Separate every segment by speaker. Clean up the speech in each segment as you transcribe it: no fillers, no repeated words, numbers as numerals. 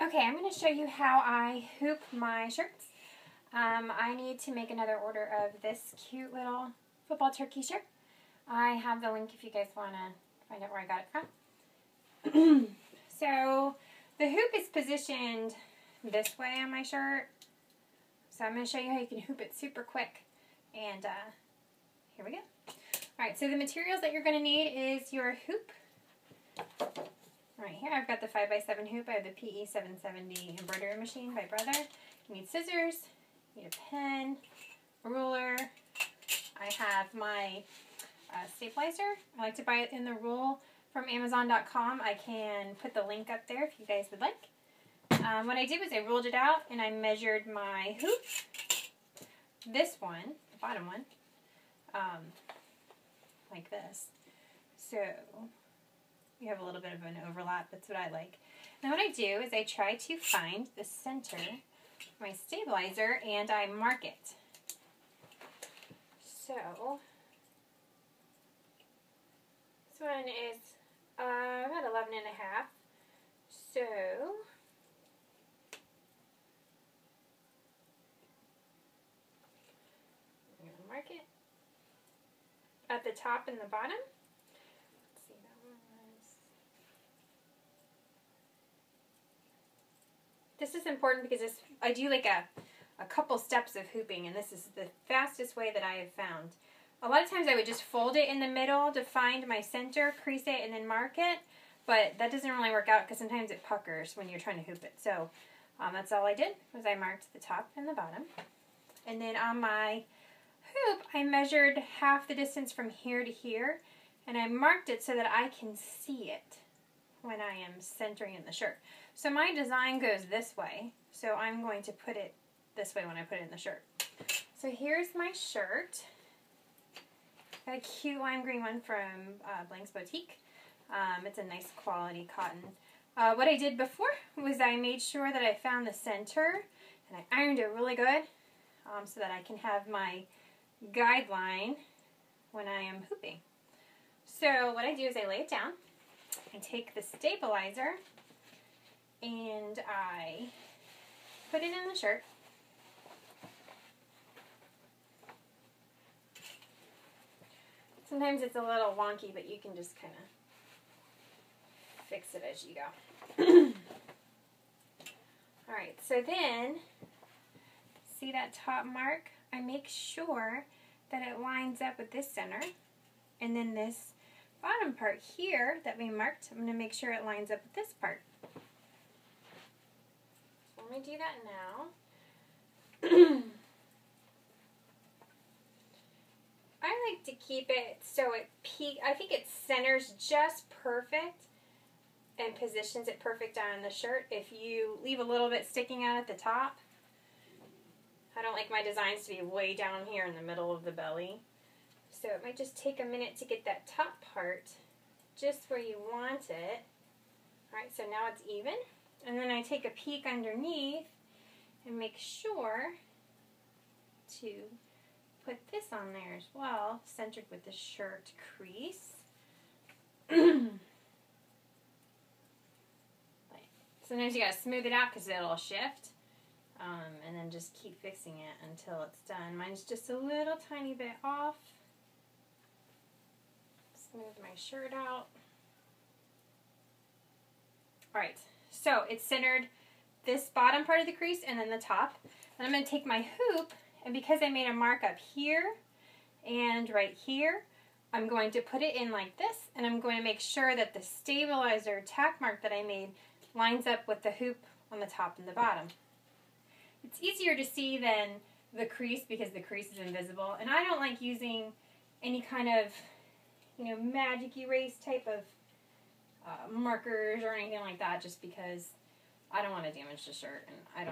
Speaker 1: Okay, I'm going to show you how I hoop my shirts. I need to make another order of this cute little football turkey shirt. I have the link if you guys want to find out where I got it from. So the hoop is positioned this way on my shirt. So I'm going to show you how you can hoop it super quick. And here we go. Alright, so the materials that you're going to need is your hoop. Right here I've got the 5x7 hoop. I have the PE770 embroidery machine by Brother. You need scissors, you need a pen, a ruler. I have my stabilizer. I like to buy it in the roll from Amazon.com. I can put the link up there if you guys would like. What I did was I rolled it out and I measured my hoop. This one, the bottom one, like this. So you have a little bit of an overlap. That's what I like. Now what I do is I try to find the center of my stabilizer and I mark it. So this one is about 11 and a half. So I'm going to mark it at the top and the bottom. This is important because I do like a couple steps of hooping, and this is the fastest way that I have found. A lot of times I would just fold it in the middle to find my center, crease it, and then mark it, but that doesn't really work out because sometimes it puckers when you're trying to hoop it. So that's all I did, was I marked the top and the bottom. And then on my hoop, I measured half the distance from here to here, and I marked it so that I can see it when I am centering in the shirt. So my design goes this way, so I'm going to put it this way when I put it in the shirt. So here's my shirt. Got a cute lime green one from Blank's Boutique. It's a nice quality cotton. What I did before was I made sure that I found the center and I ironed it really good so that I can have my guideline when I am hooping. So what I do is I lay it down. I take the stabilizer and I put it in the shirt. Sometimes it's a little wonky, but you can just kind of fix it as you go. Alright, so then, see that top mark? I make sure that it lines up with this center, and then this bottom part here that we marked, I'm going to make sure it lines up with this part. So let me do that now. I like to keep it so I think it centers just perfect and positions it perfect on the shirt. If you leave a little bit sticking out at the top, I don't like my designs to be way down here in the middle of the belly. So it might just take a minute to get that top part just where you want it. Alright, so now it's even. And then I take a peek underneath and make sure to put this on there as well, centered with the shirt crease. Sometimes you gotta smooth it out because it'll shift. And then just keep fixing it until it's done. Mine's just a little tiny bit off. Smooth my shirt out. Alright, so it's centered this bottom part of the crease and then the top. Then I'm going to take my hoop, and because I made a mark up here and right here, I'm going to put it in like this, and I'm going to make sure that the stabilizer tack mark that I made lines up with the hoop on the top and the bottom. It's easier to see than the crease because the crease is invisible, and I don't like using any kind of magic erase type of markers or anything like that, just because I don't want to damage the shirt, and I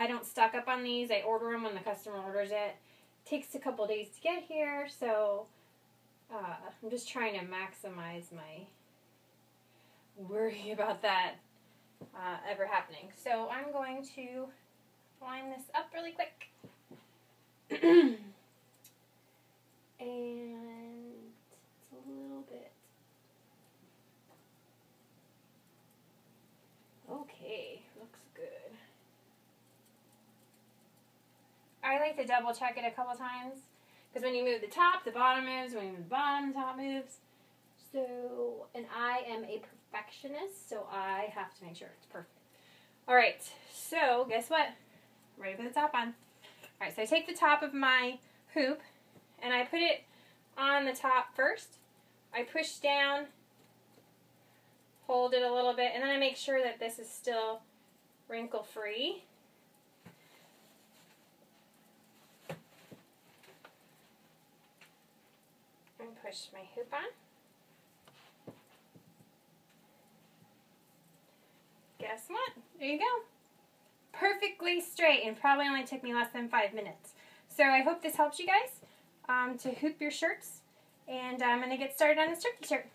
Speaker 1: don't stock up on these. I order them when the customer orders it. It takes a couple days to get here, so I'm just trying to maximize my worry about that ever happening. So I'm going to line this up really quick. And it's a little bit I like to double check it a couple times. Because when you move the top, the bottom moves. When you move the bottom, the top moves. So, and I am a perfectionist, so I have to make sure it's perfect. Alright, so guess what? Ready to put the top on. Alright, so I take the top of my hoop and I put it on the top first. I push down, hold it a little bit, and then I make sure that this is still wrinkle free. And push my hoop on. Guess what? There you go. Perfectly straight, and probably only took me less than 5 minutes. So I hope this helps you guys to hoop your shirts, and I'm going to get started on this turkey shirt.